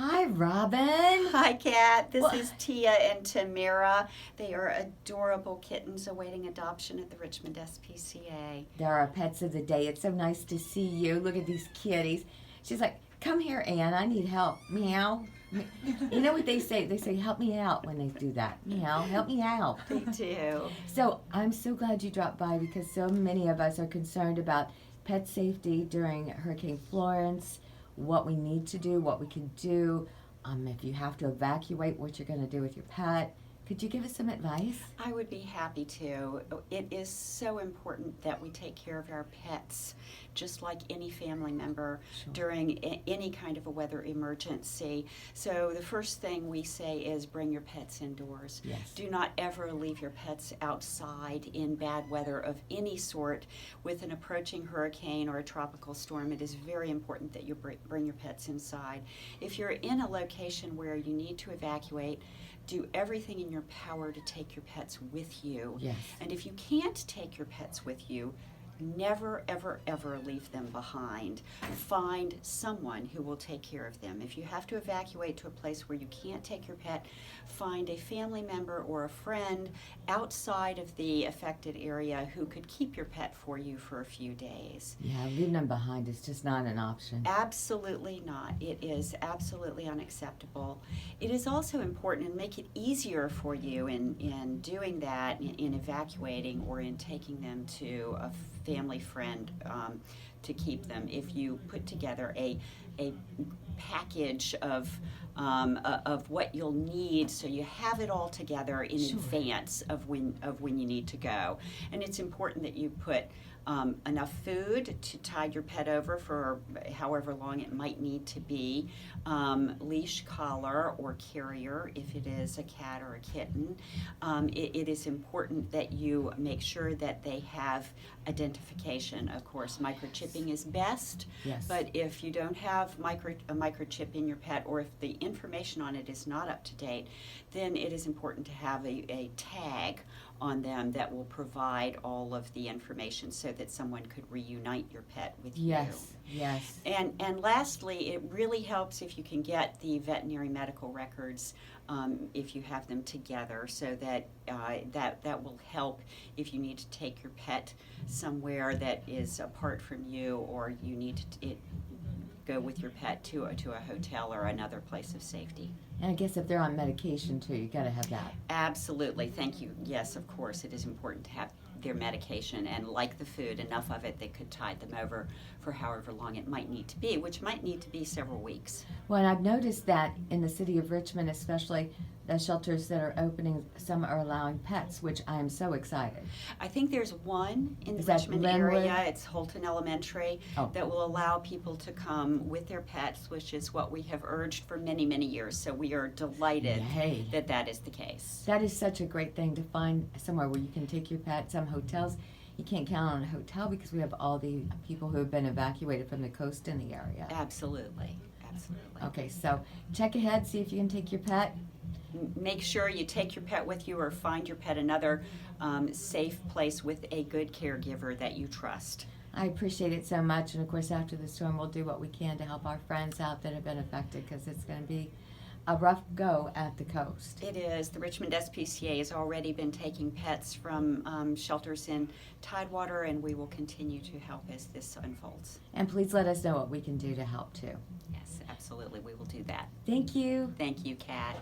Hi, Robin. Hi, Kat. This Well, is Tia and Tamara. They are adorable kittens awaiting adoption at the Richmond SPCA. there are pets of the day. It's so nice to see you. Look at these kitties. She's like, come here, Ann. I need help. Meow. You know what they say? They say, help me out when they do that. Meow, help me out. They do. So I'm so glad you dropped by because so many of us are concerned about pet safety during Hurricane Florence, what we need to do, what we can do, if you have to evacuate, what you're going to do with your pet. Could you give us some advice? I would be happy to. It is so important that we take care of our pets, just like any family member Sure. during any kind of a weather emergency. So the first thing we say is bring your pets indoors. Yes. Do not ever leave your pets outside in bad weather of any sort. With an approaching hurricane or a tropical storm, it is very important that you bring your pets inside. If you're in a location where you need to evacuate, do everything in your power to take your pets with you. Yes. And if you can't take your pets with you, never, ever, ever leave them behind. Find someone who will take care of them. If you have to evacuate to a place where you can't take your pet, find a family member or a friend outside of the affected area who could keep your pet for you for a few days. Yeah, leaving them behind is just not an option. Absolutely not. It is absolutely unacceptable. It is also important and make it easier for you in doing that, in evacuating or in taking them to a family friend to keep them. If you put together a package of what you'll need, so you have it all together in Sure. advance of when you need to go. And it's important that you put enough food to tide your pet over for however long it might need to be, leash, collar, or carrier if it is a cat or a kitten. It is important that you make sure that they have identification. Of course, microchipping is best, Yes. but if you don't have a microchip in your pet, or if the information on it is not up to date, then it is important to have a tag on them that will provide all of the information so that someone could reunite your pet with Yes, yes. you. And lastly, it really helps if you can get the veterinary medical records if you have them together, so that that will help if you need to take your pet somewhere that is apart from you, or you need to go with your pet to a hotel or another place of safety. And I guess if they're on medication too, you got to have that. Absolutely, thank you. Yes, of course, it is important to have their medication, and like the food, enough of it that could tide them over for however long it might need to be, which might need to be several weeks. Well, and I've noticed that in the city of Richmond, especially the shelters that are opening, some are allowing pets, which I am so excited. I think there's one in the Is that Richmond Linwood? area, it's Holton Elementary, Oh. that will allow people to come with their pets, which is what we have urged for many, many years. So we are delighted Yay. that that is the case. That is such a great thing to find somewhere where you can take your pet. Some hotels, you can't count on a hotel because we have all the people who have been evacuated from the coast in the area. Absolutely, absolutely. Okay, so check ahead, see if you can take your pet. Make sure you take your pet with you, or find your pet another safe place with a good caregiver that you trust. I appreciate it so much, and of course after the storm we'll do what we can to help our friends out that have been affected, because it's going to be a rough go at the coast. It is. The Richmond SPCA has already been taking pets from shelters in Tidewater, and we will continue to help as this unfolds. And please let us know what we can do to help too. Yes, absolutely. We will do that. Thank you. Thank you, Kat.